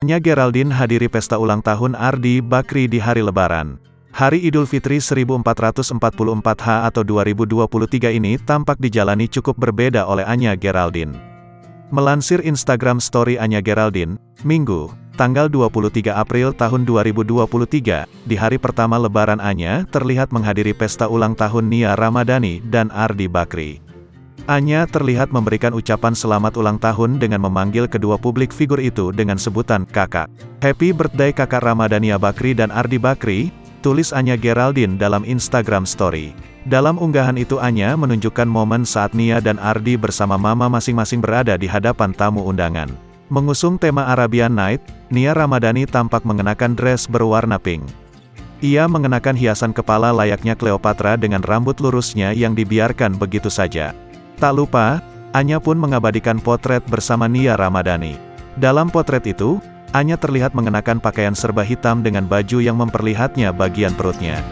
Anya Geraldine hadiri pesta ulang tahun Ardi Bakri di hari Lebaran. Hari Idul Fitri 1444 atau 2023 ini tampak dijalani cukup berbeda oleh Anya Geraldine. Melansir Instagram Story Anya Geraldine, Minggu, tanggal 23 April tahun 2023, di hari pertama Lebaran Anya terlihat menghadiri pesta ulang tahun Nia Ramadhani dan Ardi Bakri. Anya terlihat memberikan ucapan selamat ulang tahun dengan memanggil kedua publik figur itu dengan sebutan kakak. Happy birthday kakak Ramadhania Bakri dan Ardi Bakri, tulis Anya Geraldine dalam Instagram Story. Dalam unggahan itu Anya menunjukkan momen saat Nia dan Ardi bersama mama masing-masing berada di hadapan tamu undangan. Mengusung tema Arabian Night, Nia Ramadhani tampak mengenakan dress berwarna pink. Ia mengenakan hiasan kepala layaknya Cleopatra dengan rambut lurusnya yang dibiarkan begitu saja. Tak lupa, Anya pun mengabadikan potret bersama Nia Ramadhani. Dalam potret itu, Anya terlihat mengenakan pakaian serba hitam dengan baju yang memperlihatnya bagian perutnya.